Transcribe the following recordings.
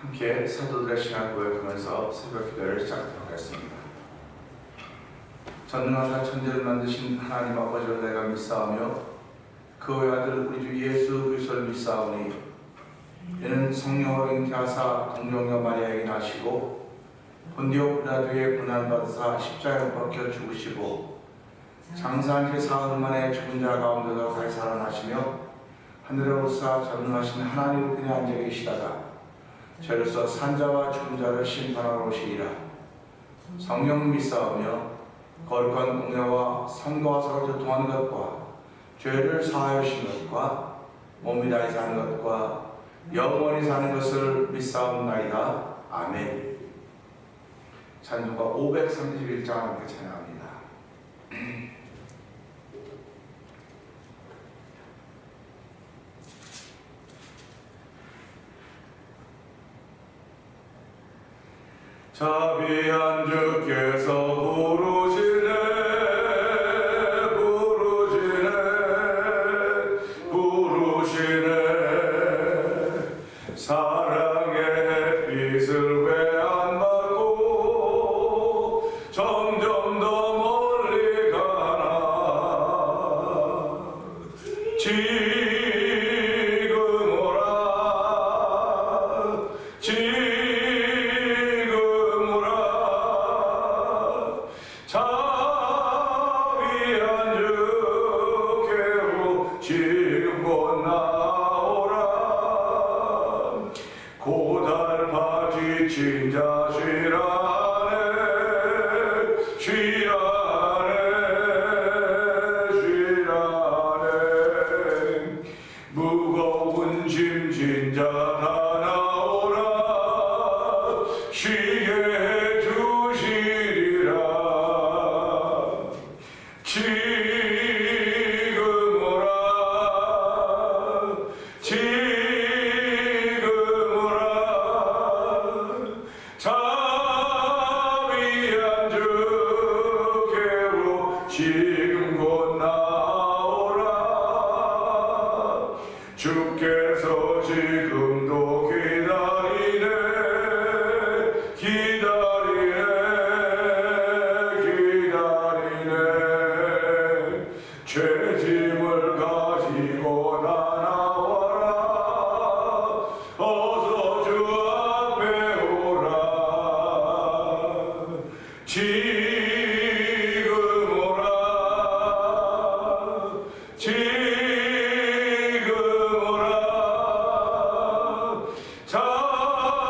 함께 사도들의 신앙 고백하면서 새벽 기도를 시작하도록 하겠습니다. 전능하사 천지를 만드신 하나님 아버지를 내가 믿사오며 그 외아들 우리 주 예수 그리스도를 믿사오니 이는 성령으로 잉태하사 동정녀 마리아에게 나시고 본디오 빌라도의 고난받으사 십자가에 박혀 죽으시고 장사한 지 사흘 만에 죽은 자 가운데서 다시 살아나시며 하늘에 오르사 전능하신 하나님 우편에 앉아 계시다가 저로서 산자와 죽은 자를 심판하러 오시리라. 성령 믿사오며 거룩한 공예와 성도와 서로 교통하는 것과 죄를 사하여 주신 것과 몸이 다시 사는 것과 영원히 사는 것을 믿사옵나이다. 아멘. 찬송가 531장 함께 찬양합니다. 자비한 주께서 부르시네 사랑의 햇빛을 왜 안 받고 점점 더 멀리 가나 지금 오라 자비한 주께로 지금 곧 나오라 고달파 지친 자 쉬라네 무거운 짐진 자 다 나오라 쉬게 해주시리라 지금 오라 자비한 주께로 지금 곧 나오라 주께서 지금도 기다리네 죄짐을 가지고 다 나와라 어서 주 앞에 오라 지금 오라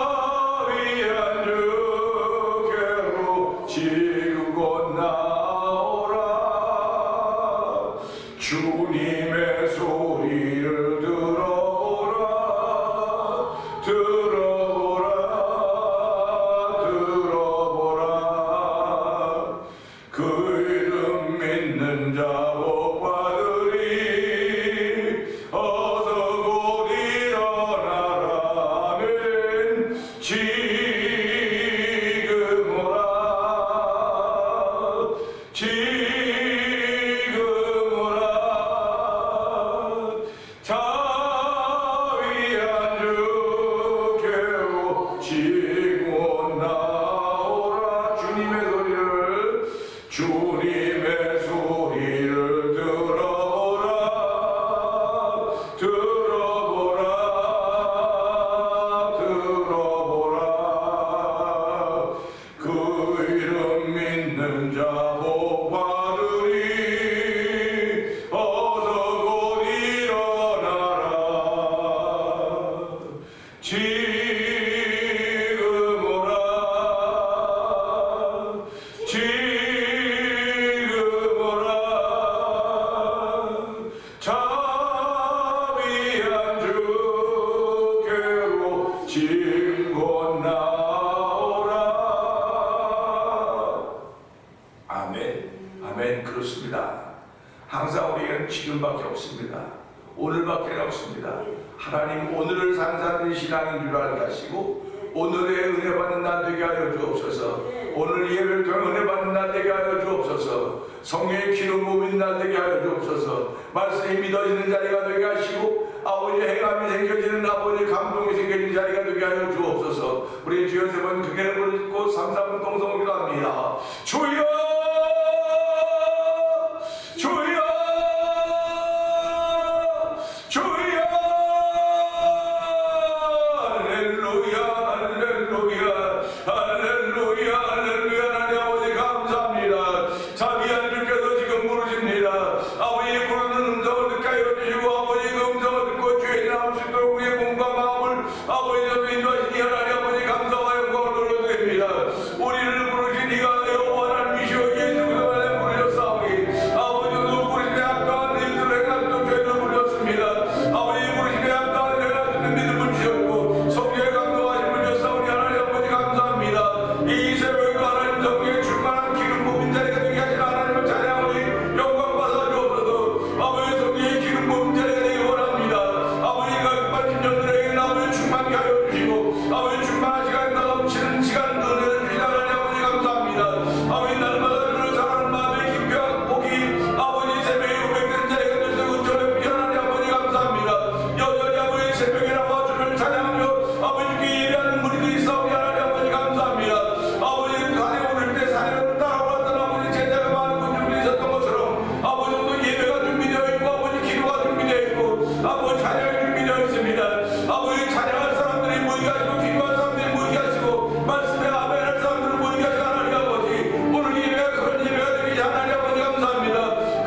자비한 주께로 지금 곧 나오라 주님의 소리를 들어보라 그 이름 믿는 자 복 받으리 어서 곧 일어나라 아멘 지금 오라 자비한 주께로 지금 나오라 주님의 소리를 들어보라 그 이름 믿는 자 복 받으리 어서 곧 일어나라 지금 오라 자비한 주께로 지금 곧 나오라 아멘. 아멘. 그렇습니다. 항상 우리에게는 지금밖에 없습니다. 오늘밖에 없습니다. 하나님 오늘을 사는 사람들이 신앙인 줄 알게 하시고 오늘의 은혜 받는 날 되게 하여 주옵소서. 오늘 예배를 통해 은혜 받는 날 되게 하여 주옵소서. 성령의 기름 부음인 날 되게 하여 주옵소서. 말씀이 믿어지는 자리가 되게 하시고 아버지 행함이 생겨지는 아버지 감동이 생겨지는 자리가 되게 하여 주옵소서. 우리 주여 세 번 크게 부르짖고 3, 4분 동성을 기도합니다. 주여 주여 주여 할렐루야 할렐루야 할렐루야 할렐루야. 하나님 아버지 감사합니다. 자비한 주께서 지금 부르십니다. 아버지 부르는 음성을 듣게 하여 주시고 아버지 그 음성을 듣고 주의 나올 수 있도록 우리의 몸과 마음을 아버지 저 인도하시니 하나님 아버지 감사와 영광을 돌려드립니다. 우리를 부르신 이가 여호와 하나님이시오 예수 그리스도 안에 부르셨사오니 아버지도 부르심에 합당한 일들을 행하시도록 저희를 부르셨습니다. 아버지 부르심에 합당한 일을 할 수 있는 믿음을 주셨고 성령의 감동하심을 주셨사오니 하나님 아버지 감사합니다. 이 새벽에도 하나님 성령의 충만한 기름 부은 자리가 되게 하시는 하나님을 찬양하오니 영광 받아 주옵소서. 아버지 성령의 기름 부은 자리가 되기 원합니다. 아버지가 급하신 영들에게는 아버지 충만케 하여 주시고 아버지 충만한 시간과 넘치는 시간 은혜를 주시는 하나님 아버지 감사합니다. 아버지 날마다 주를 사랑하는 마음의 깊이와 복이 아버지 새벽에 고백된 자리가 되어서 은총을 베푸신 하나님 아버지 감사합니다. 여전히 아버지 새벽에 나와 주를 찬양하며 아버지 주께 예배하는 무리들이 있사오니 하나님 아버지 감사합니다. 아버지 산에 오를 때 산에 따라왔던 아버지 제자가 많은 군중들이 있었던 것처럼 아버지도 예배가 준비되어 있고 아버지 기도가 준비되어 있고 아버지 찬양이 준비되어 있습니다. 아버지 찬양할 사람들이 모이게 하시고 기도할 사람들이 모이게 하시고 말씀에 아멘할 사람들을 모이게 하시고 하나님 아버지 오늘 예배가 그런 예배가 되기 하나님 아버지 감사합니다.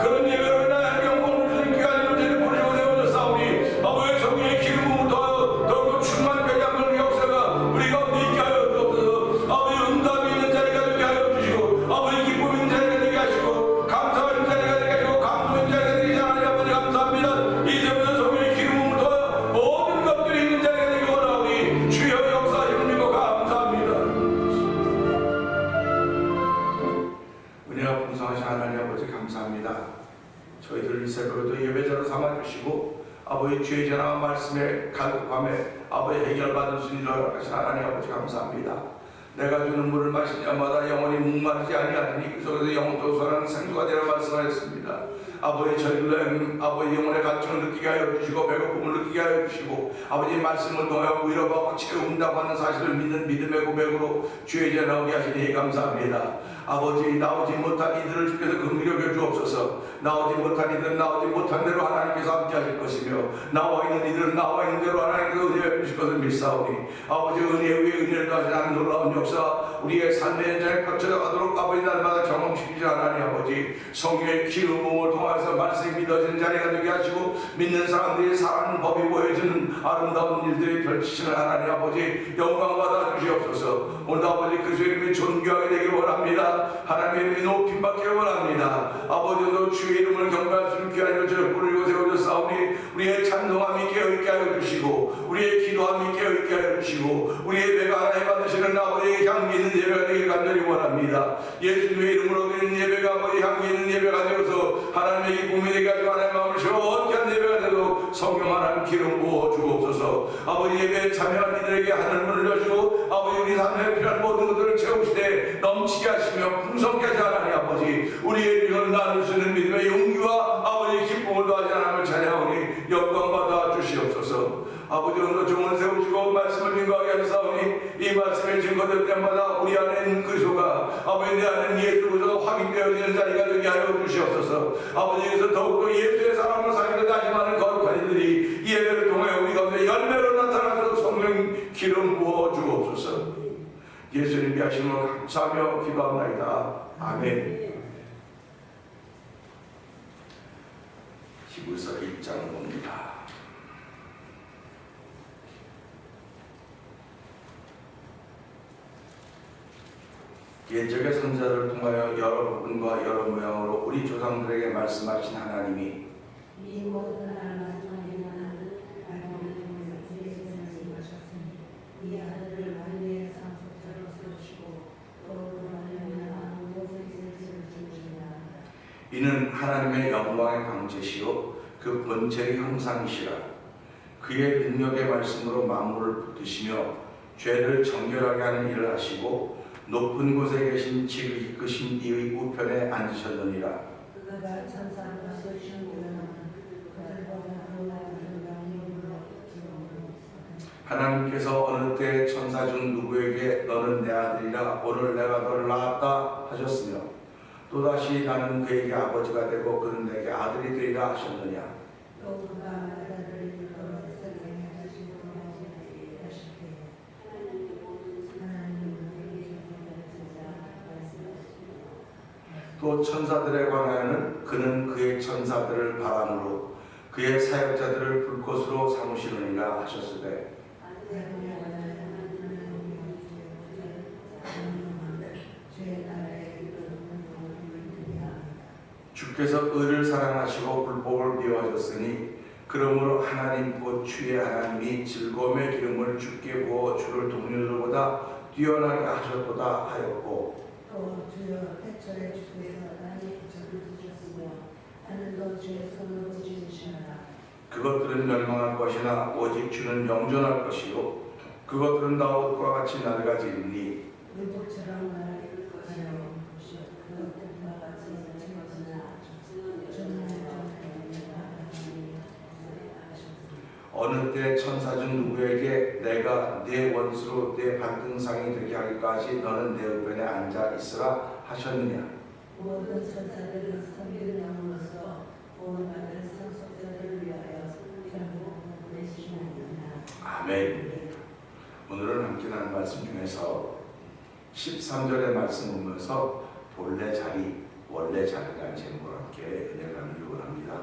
그런 예배로 인하여 영광을 주신 기간으로 저희를 보내고 세워졌사오니 아버지 성령의 기름 부음을 더하여 더욱 충만하게 하는 역사가 우리 가운데 있게 하여 주옵소서. 아버지 응답이 있는 자리가 되게 하여 주시고 아버지 기쁨 있는 자리가 되게 하시고 감사가 있는 자리가 되게 하시고 감동 있는 자리가 되게 하시고 하나님 아버지 감사합니다. 이제부터 성령의 기름 부음을 더하여 모든 것들이 있는 자리가 되기 원하오니 주여 역사하시는 믿고 감사합니다. 은혜가 풍성하신 하나님 아버지 감사합니다. 저희들 이 새벽에도 예배자로 삼아주시고 아버지 주의 전한 말씀에 갈급함에 아버지 해결받을 수 있는 허락하신 하나님 아버지 감사합니다. 내가 주는 물을 마신 자마다 영원히 목마르지 아니하리니 그 속에서 영원토록 솟아나는 생수가 되라 말씀하셨습니다. 아버지 저희들 아버지 영혼의 갈증을 느끼게 하여 주시고 배고픔을 느끼게 하여 주시고 아버지 말씀을 통하여 위로받고 채운다고 하는 사실을 믿는 믿음의 고백으로 주의 전에 나오게 하시니 감사합니다. 아버지 나오지 못한 이들을 주께서 긍휼히 여겨 주옵소서. 나오지 못한 이들은 나오지 못한 대로 하나님께서 함께 하실 것이며 나와 있는 이들은 나와 있는 대로 하나님께서 은혜 주실 것을 믿사오니 아버지 은혜 위에 은혜를 더하시는 놀라운 역사 우리의 삶의 현장에 펼쳐가도록 아버지 날마다 경험시키지 하나님 아버지 성령의 기름 부음을 통해서 말씀이 믿어지는 자리가 되게 하시고 믿는 사람들이 사는 법이 보여지는 아름다운 일들이 펼치시는 하나님 아버지 영광 받아 주시옵소서. 오늘 아버지 그리스도 이름이 존귀하게 되기를 원합니다. 하나님의 이름이 높임 받기를 원합니다. 아버지도 주의 이름을 경배할 수 있는 귀한 여자를 부르고 세워졌사오니 우리의 찬송함이 깨어있게 하여 주시고 우리의 기도함이 깨어있게 하여 주시고 우리의 예배가 하나님 받으시는 아버지의 향기 있는 예배가 되기를 간절히 원합니다. 예수님의 이름으로 드리는 예배가 아버지 향기 있는 예배가 되어서 하나님의 기쁨이 되게 하시고 하나님의 마음을 시원케 한 예배가 되도록 성령 하나님 기름 부어 주옵소서. 아버지 예배에 참여한 이들에게 하늘 문을 여시고 아버지 우리 삶에 필요한 모든 것들을 채우시되 넘치게 하시며 풍성케 하시 하나님 아버지 우리의 믿음을 나눌 수 있는 믿음의 용기와 아버지 기쁨을 더하지 하나님을 찬양하오니 영광 받아 주시옵소서. 아버지 오늘도 종을 세우시고 말씀을 증거하게 하시사오니 이 말씀의 증거될 때마다 우리 안에 있는 그리스도가 아버지 내 안에 있는 예수 그리스도가 확인되어지는 자리가 되게 하여 주시옵소서. 아버지께서 더욱더 예수의 사랑으로 살기를 다짐하는 거룩한 이들이 이 예배를 통해 우리 가운데 열매로 나타나서 성령 기름 부어 주옵소서. 예수님이 하심을 감사하며 기도합니다. 아멘. 히브리서 1장 봅니다. 옛적의 선자들을 통하여 여러 부분과 여러 모양으로 우리 조상들에게 말씀하신 하나님이 이 모든 나라가 정하는 이 아들을 만리의 상속자로 세우시고 또 하나님의 모세의 세우시니라. 이는 하나님의 영광의 광채시요 그 본체의 형상이시라. 그의 능력의 말씀으로 만물을 붙드시며 죄를 정결하게 하는 일을 하시고 높은 곳에 계신 지를 이끄신 이의 우편에 앉으셨느니라. 그가 천사를 세우신 그는 그들보다 더 나은 영광이 하나님께서 어느 때 천사 중 누구에게 너는 내 아들이라 오늘 내가 너를 낳았다 하셨으며 또다시 나는 그에게 아버지가 되고 그는 내게 아들이 되리라 하셨느냐. 또 그가 아들을 일컬어 세상에 하시고 하시되 하나님의 모든 하나님은 우리 제자 말씀하시고 또 천사들에 관하여는 그는 그의 천사들을 바람으로 그의 사역자들을 불꽃으로 삼으시느니라 하셨으되 주께서 의를 사랑하시고 불법을 미워하셨으니 그러므로 하나님 곧 주의 하나님이 즐거움의 기름을 주께 부어 주를 동료들보다 뛰어나게 하셨도다 하였고 또 주여 태초에 주께서 나의 기적을 주셨으며 하늘도 주의 손으로 지으시느라 그것들은 멸망할 것이나 오직 주는 영존할 것이요 그것들은 다 옷과 같이 낡아지리니 물복처럼 나를 하여 보시오. 그것들과 같이 늙어지나 주는 어느 때 천사 중 누구에게 내가 내 원수로 내 반등상이 되게 하기까지 너는 내 우편에 앉아 있으라 하셨느냐. 모든 천사들은 섬기는 영으로서 구원받을 상속자들을 위하여 결국 보내시느니라. 아멘. 오늘은 함께 나눈 말씀 중에서 13절의 말씀 보면서 본래 자리, 원래 자리라는 제목으로 함께 은혜를 나누려고 합니다.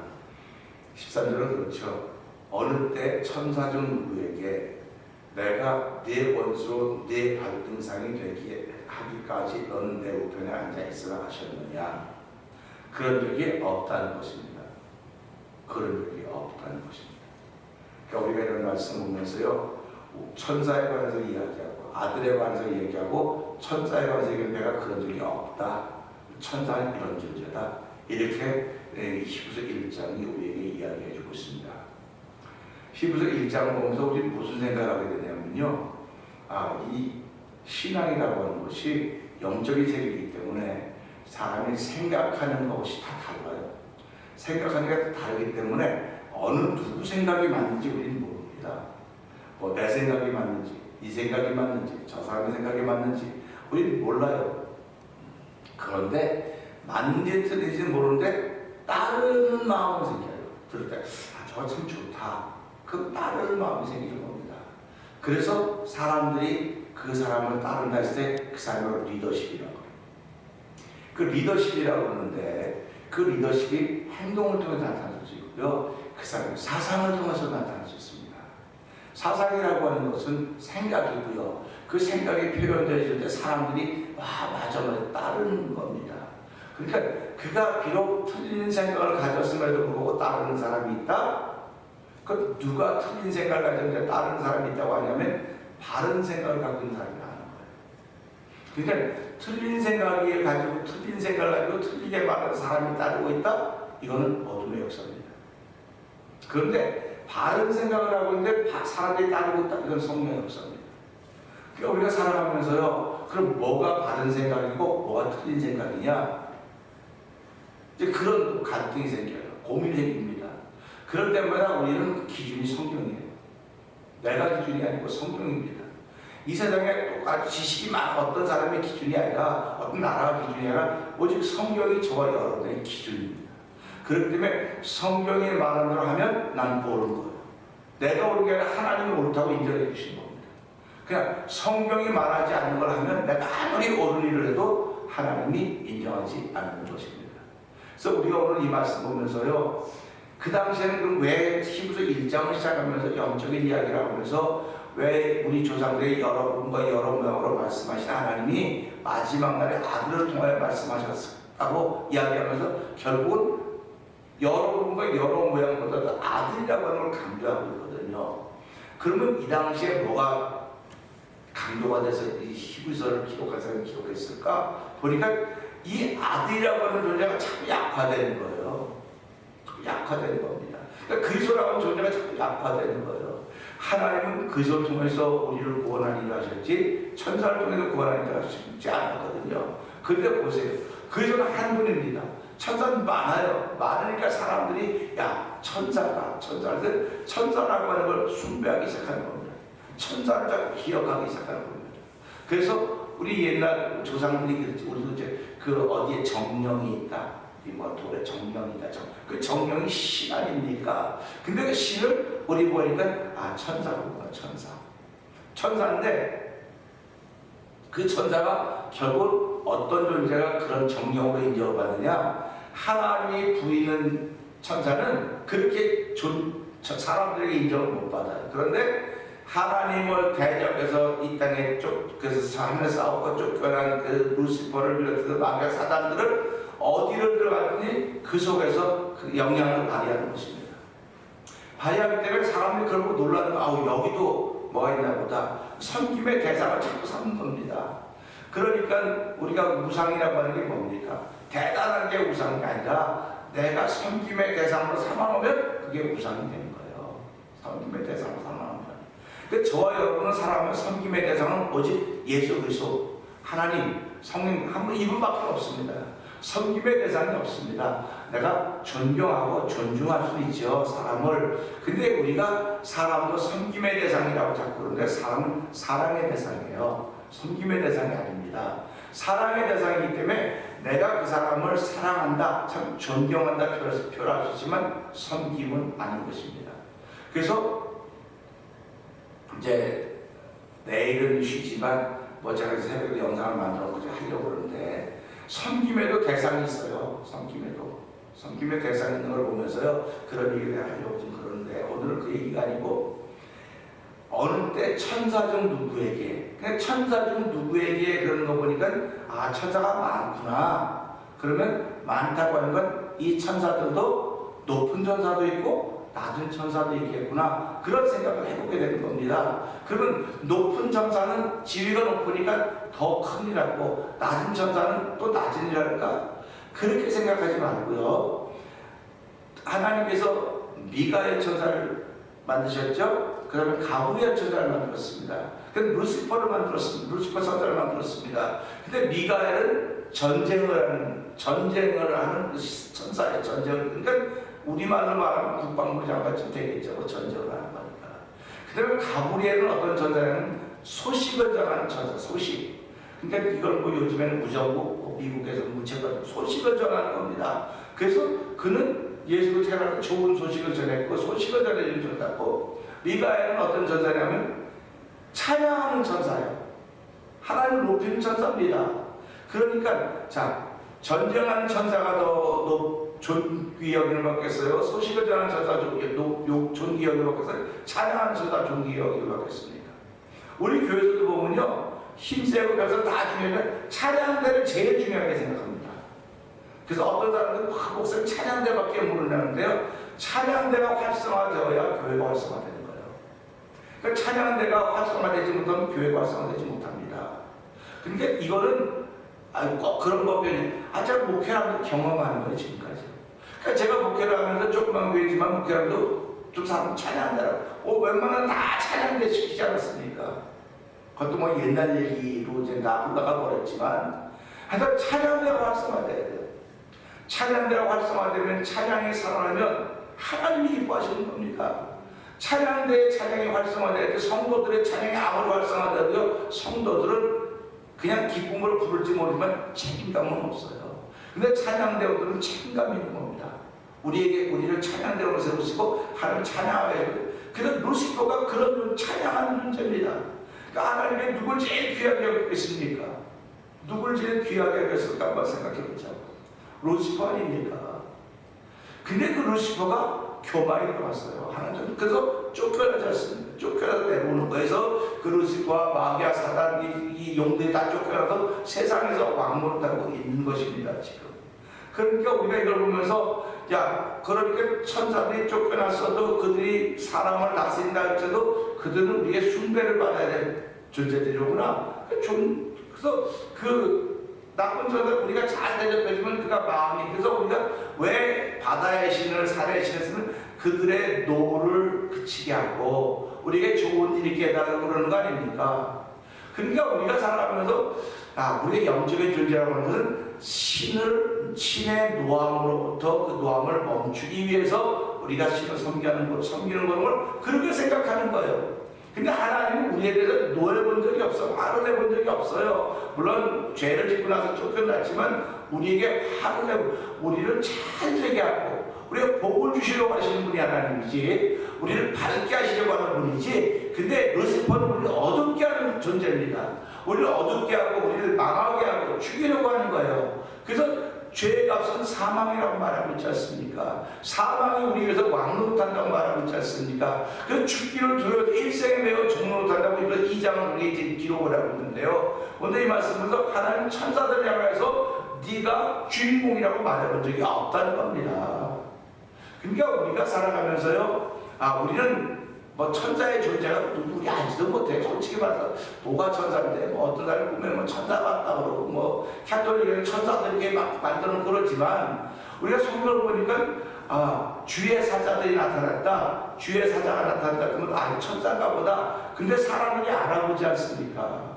13절은 그렇죠. 어느 때 천사 중 누구에게 내가 네 원수로 네 발등상이 되게 하기까지 너는 내 우편에 앉아 있으라 하셨느냐. 그런 적이 없다는 것입니다. 그런 적이 없다는 것입니다. 그러니까 우리가 이런 말씀 보면서요, 천사에 관해서 이야기하고 아들에 관해서 얘기하고 천사에 관해서 얘기하면 내가 그런 적이 없다. 천사는 이런 존재다. 이렇게 히브리서 1장이 우리에게 이야기해 주고 있습니다. 히브리서 1장을 보면서 우리 무슨 생각을 하게 되냐면요. 이 신앙이라고 하는 것이 영적인 세계이기 때문에 사람이 생각하는 것이 다 달라요. 생각하는 게 다 다르기 때문에 어느 누구 생각이 맞는지 우리는 모릅니다. 뭐 내 생각이 맞는지, 이 생각이 맞는지, 저 사람의 생각이 맞는지 우리는 몰라요. 그런데 맞는지 틀린지는 모르는데 다른 마음이 생겨요. 그럴 때 저거 참 좋다. 그 따르는 마음이 생기는 겁니다. 그래서 사람들이 그 사람을 따른다 했을 때 그 사람을 리더십이라고 해요. 그 리더십이라고 하는데 그 리더십이 행동을 통해 나타날 수 있고요. 그 사람의 사상을 통해서 나타날 수 있습니다. 사상이라고 하는 것은 생각이고요. 그 생각이 표현되어질 때 사람들이 맞아 따르는 겁니다. 그러니까 그가 비록 틀린 생각을 가졌음에도 불구하고 따르는 사람이 있다? 그 누가 틀린 생각을 가졌는데 다른 사람이 있다고 하냐면 바른 생각을 갖고 있는 사람이 나는 거예요. 그러니까 틀린 생각을 가지고 틀린 생각을 가지고 틀리게 말하는 사람이 따르고 있다? 이거는 어둠의 역사입니다. 그런데 바른 생각을 하고 있는데 사람들이 따르고 있다? 이건 성령의 역사입니다. 그러니까 우리가 살아가면서요, 그럼 뭐가 바른 생각이고 뭐가 틀린 생각이냐? 이제 그런 갈등이 생겨요. 고민이 생깁니다. 그럴 때마다 우리는 기준이 성경이에요. 내가 기준이 아니고 성경입니다. 이 세상에 똑같이 지식이 많은 어떤 사람의 기준이 아니라 어떤 나라가 기준이 아니라 오직 성경이 저와 여러분의 기준입니다. 그렇기 때문에 성경이 말하는 대로 하면 난 옳은 거예요. 내가 옳은 게 아니라 하나님이 옳다고 인정해 주신 겁니다. 그냥 성경이 말하지 않는 걸 하면 내가 아무리 옳은 일을 해도 하나님이 인정하지 않는 것입니다. 그래서 우리가 오늘 이 말씀 보면서요, 그 당시에는 그럼 왜 히브리서 1장을 시작하면서 영적인 이야기를 하면서 왜 우리 조상들의 여러분과 여러 모양으로 말씀하신 하나님이 마지막 날에 아들을 통하여 말씀하셨다고 이야기하면서 결국은 여러분과 여러 모양보다도 아들이라고 하는 걸 강조하고 있거든요. 그러면 이 당시에 뭐가 강조가 돼서 이 히브리서를 기록한 사람이 기록했을까? 보니까 이 아들이라고 하는 존재가 자꾸 약화되는 거예요. 약화되는 겁니다. 그러니까 그리스도라고 하는 존재가 자꾸 약화되는 거예요. 하나님은 그리스도를 통해서 우리를 구원하는 일을 하셨지 천사를 통해서 구원하는 일을 하시지 않았거든요. 그런데 보세요. 그리스도는 한 분입니다. 천사는 많아요. 많으니까 사람들이 천사라고 하는 걸 숭배하기 시작하는 겁니다. 천사를 자꾸 기억하기 시작하는 겁니다. 그래서 우리 옛날 조상들이 그랬지. 우리도 이제 그 어디에 정령이 있다. 뭐 돌에 정령이다. 그 정령이 신 아닙니까? 근데 그 신을 우리 보니까 천사구나. 천사인데 그 천사가 결국 어떤 존재가 그런 정령으로 인정받느냐? 하나님이 부리는 천사는 그렇게 사람들에게 인정을 못 받아요. 그런데 하나님을 대적해서 이 땅에 그래서 하늘에서 싸우고 쫓겨난 그 루시퍼를 비롯해서 마귀 사단들을 어디를 들어갔더니 그 속에서 그 영향을 발휘하는 것입니다. 발휘하기 때문에 사람들이 그런 거 놀라는 거, 여기도 뭐가 있나 보다. 섬김의 대상을 자꾸 삼는 겁니다. 그러니까 우리가 우상이라고 하는 게 뭡니까? 대단한 게 우상이 아니라 내가 섬김의 대상으로 삼아놓으면 그게 우상이 되는 거예요. 섬김의 대상으로 삼아놓으면. 그러니까 저와 여러분은 살아가면 섬김의 대상은 오직 예수 그리스도, 하나님, 성령 한 분 이분밖에 없습니다. 섬김의 대상이 없습니다. 내가 존경하고 존중할 수 있죠, 사람을. 근데 우리가 사람도 섬김의 대상이라고 자꾸 그러는데 사람은 사랑의 대상이에요. 섬김의 대상이 아닙니다. 사랑의 대상이기 때문에 내가 그 사람을 사랑한다, 참 존경한다 표현할 수 있지만 섬김은 아닌 것입니다. 그래서 이제 내일은 쉬지만 제가 새벽에 영상을 만들어 하려고 그러는데 섬김에도 대상이 있어요. 섬김의 대상이 있는 걸 보면서요 그런 얘기를 하려고 지금 그러는데 오늘은 그 얘기가 아니고 어느 때 천사 중 누구에게, 그냥 천사 중 누구에게 그러는 거 보니까 천사가 많구나. 그러면 많다고 하는 건 이 천사들도 높은 천사도 있고 낮은 천사도 있겠구나. 그런 생각을 해보게 되는 겁니다. 그러면 높은 천사는 지위가 높으니까 더 큰 일하고 낮은 천사는 또 낮은 일할까? 그렇게 생각하지 말고요. 하나님께서 미가엘 천사를 만드셨죠? 그러면 가브리엘 천사를 만들었습니다. 그럼 루시퍼를 만들었습니다. 루시퍼 천사를 만들었습니다. 근데 미가엘은 전쟁을 하는 천사예요. 그러니까 우리말로 말하면 국방부 장관쯤 되겠죠. 전쟁을 하는 거니까. 그 다음에 가브리엘은 어떤 천사냐면 소식을 전하는 천사, 소식. 그러니까 이걸 요즘에는 무정부, 미국에서 무채가 소식을 전하는 겁니다. 그래서 그는 예수를 태어나서 좋은 소식을 전했고 소식을 전해주는 천사고, 미가엘은 어떤 천사냐면 찬양하는 천사예요. 하나님을 높이는 천사입니다. 그러니까 전쟁하는 천사가 더 존귀 여김을 받겠어요? 소식을 전하는 천사가 존귀 여김을 받겠어요? 찬양하는 천사가 존귀 여김을 받겠습니까? 우리 교회에서도 보면요 힘세고 그래서 다 중요한데 찬양대를 제일 중요하게 생각합니다. 그래서 어떤 사람들은 목사님 찬양대밖에 모르는데요, 찬양대가 활성화되어야 교회가 활성화되는 거예요. 그러니까 찬양대가 활성화되지 못하면 교회가 활성화되지 못합니다. 그러니까 이거는 꼭 그런 법이 제가 목회하면서 경험하는 거예요, 지금까지. 그러니까 제가 목회를 하면서 조그만 교회지만 목회하면서 좀 사람 찬양한다라고 웬만하면 다 찬양대 시키지 않았습니까? 그것도 뭐 옛날 얘기로 이제 흘러가 버렸지만 하여튼 찬양대가 활성화돼야 돼요. 찬양대가 활성화되면 찬양이 살아나면 하나님이 기뻐하시는 겁니다. 찬양대의 찬양이 활성화될 때 성도들의 찬양이 아무리 활성화돼도 성도들은 그냥 기쁨으로 부를지 모르지만 책임감은 없어요. 근데 찬양대원들은 책임감이 있는 겁니다. 우리를 찬양대원으로 세우시고 하나님 찬양하게 해요. 그래서 루시퍼가 그런 찬양하는 존재입니다. 그러니까 하나님이 누굴 제일 귀하게 여겼겠습니까? 누굴 제일 귀하게 여겼을까 한번 생각해 보자고. 루시퍼 아닙니까? 근데 그 루시퍼가 교만이 들어갔어요. 하나님. 그래서 쫓겨나지 않습니다. 쫓겨나서 내려오는 거에서 그 루시퍼와 마귀와 사단 이 용들이 다 쫓겨나서 세상에서 왕노릇 하고 있는 것입니다. 지금. 그러니까 우리가 이걸 보면서 그러니까 천사들이 쫓겨났어도 그들이 사람을 다스린다 할지라도 그들은 우리의 숭배를 받아야 될 존재들이로구나. 그래서 그 나쁜 천사 우리가 잘 대접해주면 그가 마음이, 그래서 우리가 왜 바다의 신을 산의 신을 그들의 노를 그치게 하고 우리에게 좋은 일 있게 해달라고 그러는 거 아닙니까? 그러니까 우리가 살아가면서 우리의 영적인 존재라고 하는 것은 신의 노함으로부터 그 노함을 멈추기 위해서 우리가 신을 섬기는 걸 그렇게 생각하는 거예요. 근데 하나님은 우리에 대해서 노해본 적이 없어. 화를 내본 적이 없어요. 물론 죄를 짓고 나서 쫓겨났지만 우리에게 화를 내고 우리를 잘 되게 하고 우리가 복을 주시려고 하시는 분이 하나님이지, 우리를 밝게 하시려고 하는 분이지. 근데 루시퍼는 우리를 어둡게 하는 존재입니다. 우리를 어둡게 하고 우리를 망하게 하고 죽이려고 하는 거예요. 그래서 죄의 값은 사망이라고 말하고 있지 않습니까? 사망이 우리 위해서 왕노릇한다고 말하고 있지 않습니까? 그 죽기를 두려워서 일생에 매어 종노릇한다고 이거 2장을 우리에게 이제 기록을 하고 있는데요. 오늘 이 말씀에서 하나님 천사들을 향해서 네가 주인공이라고 말해본 적이 없다는 겁니다. 그러니까 우리가 살아가면서요, 우리는 뭐 천사의 존재가 누구지 알지도 못해. 솔직히 말해서 뭐가 천사인데, 뭐 어떤 사람이 보면 뭐 천사 같다 그러고, 뭐 캐톨릭은 천사들에게 막 만드는 그러지만, 우리가 성경을 보니까 주의 사자들이 나타났다, 주의 사자가 나타났다 그러면 천사인가 보다. 근데 사람들이 알아보지 않습니까?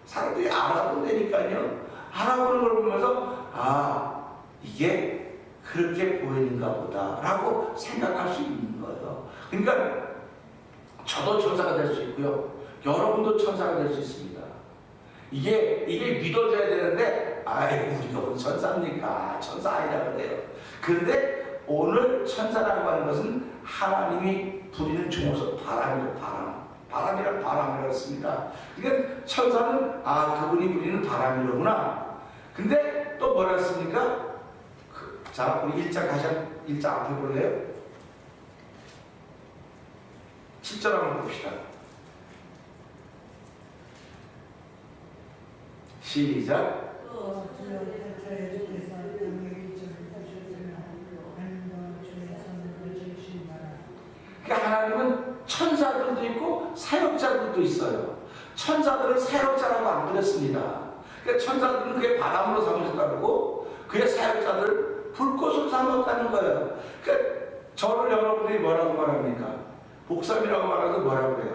사람들이 알아본다니까요. 알아보는 걸 보면서 이게 그렇게 보이는가 보다 라고 생각할 수 있는 거예요. 그러니까 저도 천사가 될 수 있고요, 여러분도 천사가 될 수 있습니다. 이게 믿어져야 되는데 우리가 무슨 천사입니까? 천사 아니라 그래요. 그런데 오늘 천사라고 하는 것은 하나님이 부리는 종으로서 바람이란 바람이라고 했습니다. 그러니까 천사는 그분이 부리는 바람이로구나. 근데 또 뭐라 했습니까? 자, 우리 1장 앞에 볼래요? 7절 한번 봅시다. 시작. 또 주여 태초에 주께서 땅의 기초를 세우셨으며 하는 동안 주의 손을 펴주신 바라. 그러니까 하나님은 천사들도 있고 사역자들도 있어요. 천사들을 사역자라고 안 그랬습니다. 그러니까 천사들은 그의 바람으로 삼으셨다고, 그의 사역자들 불꽃으로 삼았다는 거예요. 그러니까 저를 여러분들이 뭐라고 말합니까? 목사님이라고 말하고 뭐라고 그래요?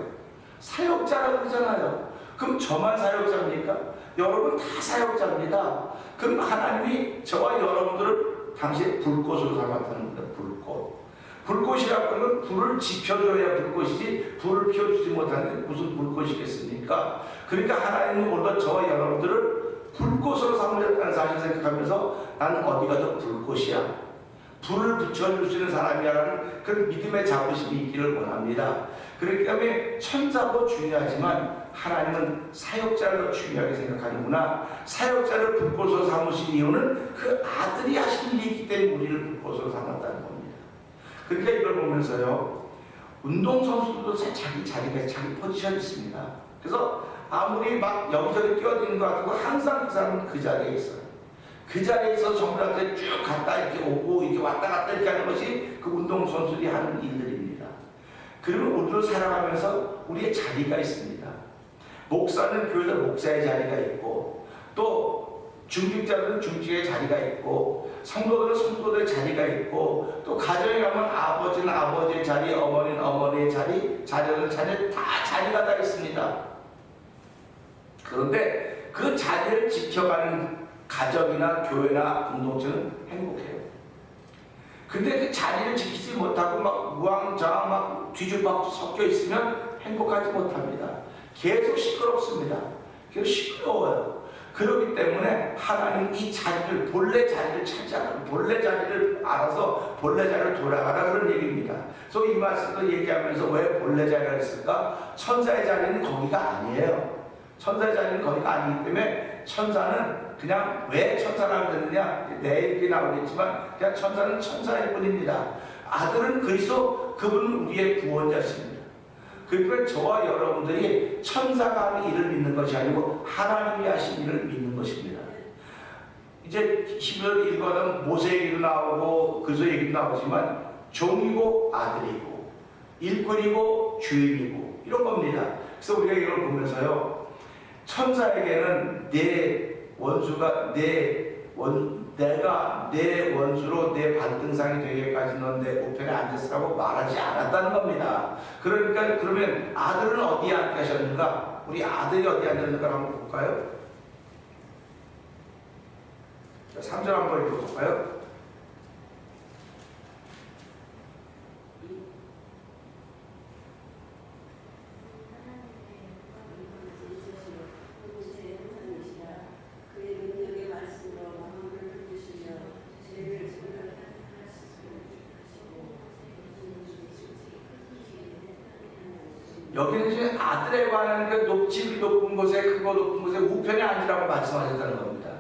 사역자라고 그러잖아요. 그럼 저만 사역자입니까? 여러분 다 사역자입니다. 그럼 하나님이 저와 여러분들을 당시에 불꽃으로 삼았다는 거예요. 불꽃이라고 하면 불을 지펴줘야 불꽃이지, 불을 피워주지 못하는데 무슨 불꽃이겠습니까? 그러니까 하나님은 오늘 저와 여러분들을 불꽃으로 삼으셨다는 사실을 생각하면서 나는 어디가 더 불꽃이야, 불을 붙여줄 수 있는 사람이라는 그런 믿음의 자부심이 있기를 원합니다. 그렇기 때문에 천사도 중요하지만 하나님은 사역자를 더 중요하게 생각하는구나. 사역자를 불꽃으로 삼으신 이유는 그 아들이 하신 일이 있기 때문에 우리를 불꽃으로 삼았다는 겁니다. 그러니까 이걸 보면서요, 운동선수들도 자기 포지션이 있습니다. 그래서 아무리 막 여기저기 뛰어다니는 것 같고 항상 그 사람은 그 자리에 있어요. 그 자리에 있어서 정부한테 쭉 갔다 이렇게 오고 이렇게 왔다 갔다 이렇게 하는 것이 그 운동선수들이 하는 일들입니다. 그리고 우리를 살아가면서 우리의 자리가 있습니다. 목사는 교회에서 목사의 자리가 있고, 또 중직자들은 중직의 자리가 있고, 성도들은 성도들의 자리가 있고, 또 가정에 가면 아버지는 아버지의 자리, 어머니는 어머니의 자리, 자녀는 자녀, 다 자리가 다 있습니다. 그런데 그 자리를 지켜가는 가정이나 교회나 공동체는 행복해요. 근데 그 자리를 지키지 못하고 막 우왕좌왕 막 뒤죽박죽 섞여 있으면 행복하지 못합니다. 계속 시끄럽습니다. 계속 시끄러워요. 그렇기 때문에 하나님 이 자리를, 본래 자리를 찾아가라, 본래 자리를 알아서 본래 자리를 돌아가라, 그런 얘기입니다. 그래서 이 말씀도 얘기하면서 왜 본래 자리가 있을까? 천사의 자리는 거기가 아니에요. 천사의 자리는 거기가 아니기 때문에 천사는 그냥 왜 천사라고 그랬느냐, 내일 나오겠지만 그냥 천사는 천사일 뿐입니다. 아들은 그리스도, 그분은 우리의 구원자십니다. 그러니까 저와 여러분들이 천사가 하는 일을 믿는 것이 아니고 하나님이 하신 일을 믿는 것입니다. 이제 11월 읽어가면 모세 얘기도 나오고 그리스도 얘기도 나오지만 종이고 아들이고 일꾼이고 주인이고 이런 겁니다. 그래서 우리가 이걸 보면서요, 천사에게는 내 원수가 내가 내 원수로 내 발등상이 되기까지 넌 내 우편에 앉았으라고 말하지 않았다는 겁니다. 그러니까 그러면 아들은 어디에 앉게 하셨는가? 우리 아들이 어디에 앉았는가 한번 볼까요? 3절 한번 읽어볼까요? 여기는 이제 아들에 관한 그 집이 높은 곳에 크고 높은 곳에 우편에 앉으라고 말씀하셨다는 겁니다.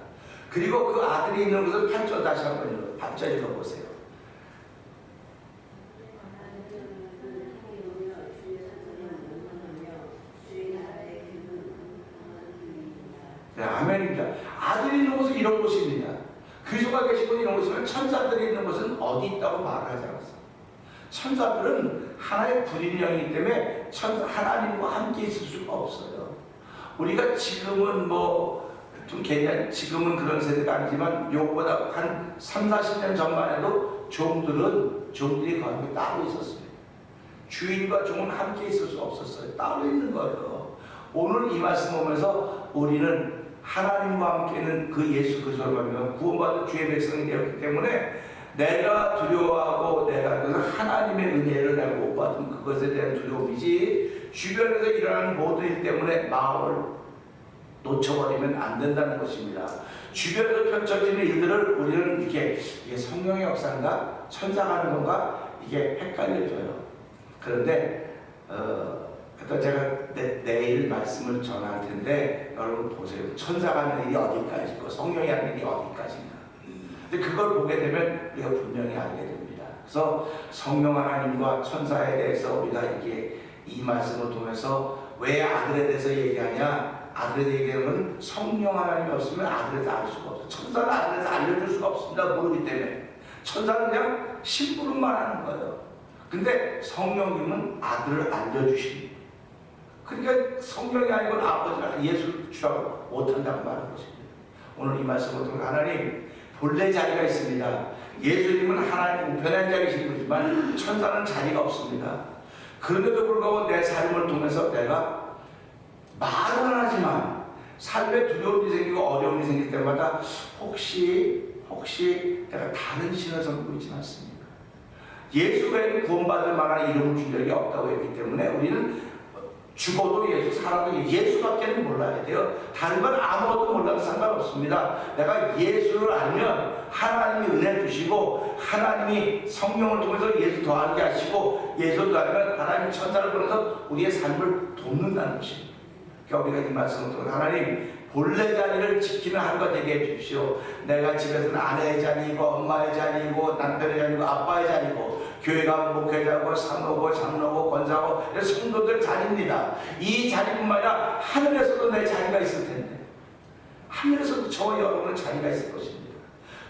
그리고 그 아들이 있는 곳을 8절 다시 한번 8절 읽어보세요. 네, 아멘입니다. 아들이 있는 곳은 이런 곳입니다. 그리스도가 계신 곳 이런 곳이면 천사들이 있는 곳은 어디 있다고 말하지 않았어요. 천사들은 하나의 불인령이기 때문에 하나님과 함께 있을 수가 없어요. 우리가 지금은 좀 지금은 그런 세대가 아니지만 요거보다 한 3, 40년 전만 해도 종들이 거기 따로 있었어요. 주인과 종은 함께 있을 수 없었어요. 따로 있는 거예요. 오늘 이 말씀 보면서 우리는 하나님과 함께 있는 그 예수 그리스도를 말하면 구원받은 주의 백성이 되었기 때문에 내가 두려워하고 내가 하나님의 은혜를 내가 못 받은 그것에 대한 두려움이지 주변에서 일어나는 모든 일 때문에 마음을 놓쳐버리면 안 된다는 것입니다. 주변에서 펼쳐지는 일들을 우리는 이게 성령의 역사인가 천사가 하는 건가 이게 헷갈려져요. 그런데 제가 내일 말씀을 전할 텐데 여러분 보세요. 천사가 하는 일이 어디까지고 성령이 하는 일이 어디까지인가. 근데 그걸 보게 되면 우리가 분명히 알게 됩니다. 그래서 성령 하나님과 천사에 대해서 우리가 이 말씀을 통해서 왜 아들에 대해서 얘기하냐. 아들에 대해서 얘기하면 성령 하나님이 없으면 아들에 대해서 알 수가 없어요. 천사는 아들에 대해서 알려줄 수가 없습니다. 모르기 때문에. 천사는 그냥 심부름만 하는 거예요. 근데 성령님은 아들을 알려주십니다. 그러니까 성령이 아니고 아버지가 예수를 주라고 못한다고 말하는 것입니다. 오늘 이 말씀을 통해 하나님 본래 자리가 있습니다. 예수님은 하나님 우편에 앉아 계신 거지만 천사는 자리가 없습니다. 그런데도 불구하고 내 삶을 통해서 내가 말은 하지만 삶에 두려움이 생기고 어려움이 생길 때마다 혹시 내가 다른 신을 섬기고 있지 않습니까? 예수 외에는 구원받을 만한 이름을 준 적이 없다고 했기 때문에 우리는 죽어도 예수, 살아도 예수밖에는 몰라야 돼요. 다른 건 아무것도 몰라도 상관없습니다. 내가 예수를 알면 하나님이 은혜 주시고 하나님이 성령을 통해서 예수 더 알게 하시고 예수를 알면 하나님 천사를 보내서 우리의 삶을 돕는다는 것입니다. 그러니까 우리가 이 말씀을 통해 하나님 본래 자리를 지키는 하루가 되게 해주십시오. 내가 집에서는 아내의 자리이고 엄마의 자리이고 남편의 자리이고 아빠의 자리이고 교회가 목회자고 사모고 장로고 권사고 성도들 자리입니다. 이 자리뿐만 아니라 하늘에서도 내 자리가 있을 텐데 하늘에서도 저와 여러분의 자리가 있을 것입니다.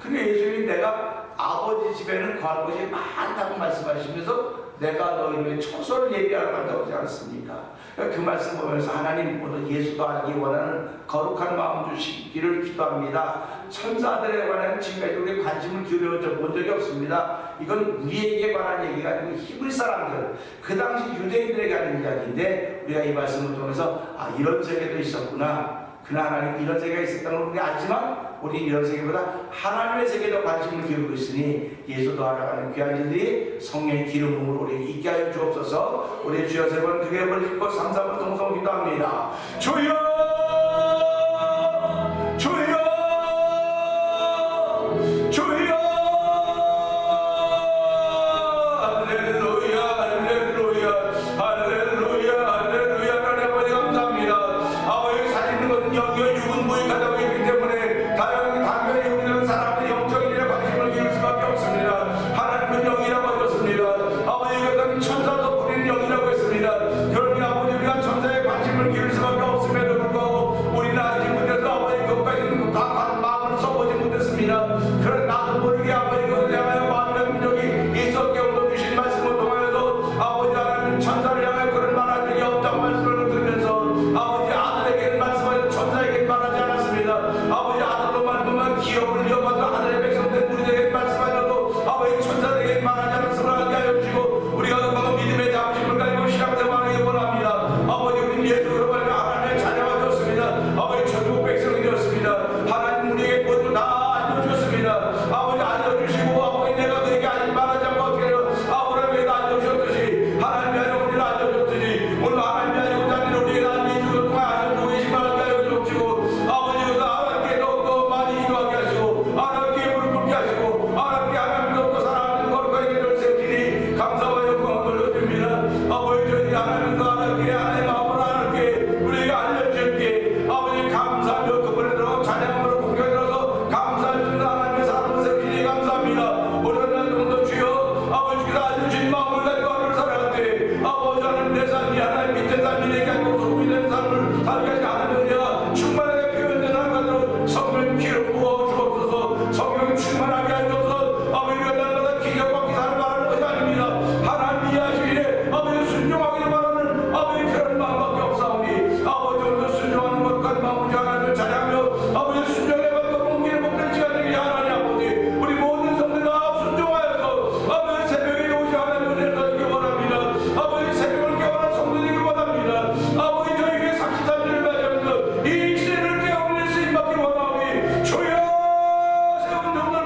근데 예수님이 내가 아버지 집에는 거할 것이 많다고 말씀하시면서 내가 너희를 위해 초소를 예비하러 간다고 하지 않았습니까? 그 말씀 보면서 하나님 오늘 예수도 알기 원하는 거룩한 마음 주시기를 기도합니다. 천사들에 관한 지금까지 우리 관심을 기울여 본 적이 없습니다. 이건 우리에게 관한 얘기가 아니고 히브리 사람들, 그 당시 유대인들에게 하는 이야기인데 우리가 이 말씀을 통해서 이런 세계도 있었구나. 그러나 하나님 이런 세계가 있었다는 걸 우리가 알지만 우리 이런 세계보다 하나님의 세계에 관심을 기울이고 있으니 예수도 알아가는 귀한 일들이 성령의 기름 부음으로 우리에게 있게 하여 주옵소서. 우리 주여 세 번 크게 벌리고 3, 4번 동성 기도합니다. 주여 주여 주여 할렐루야 할렐루야 할렐루야 할렐루야. 하나님 아버지 감사합니다. 아버지 살리는 건 영의 육은 무익하다고 했기 때문에 당연히 우리는 사람들이 영적인 일에 관심을 기울일 수밖에 없습니다. 하나님은 영이라고 하셨습니다. 아버지 이것은 천사도 우리는 영이라고 했습니다. 그러니 아버지 우리가 천사에 관심을 기울일 수밖에 없음에도 불구하고 정말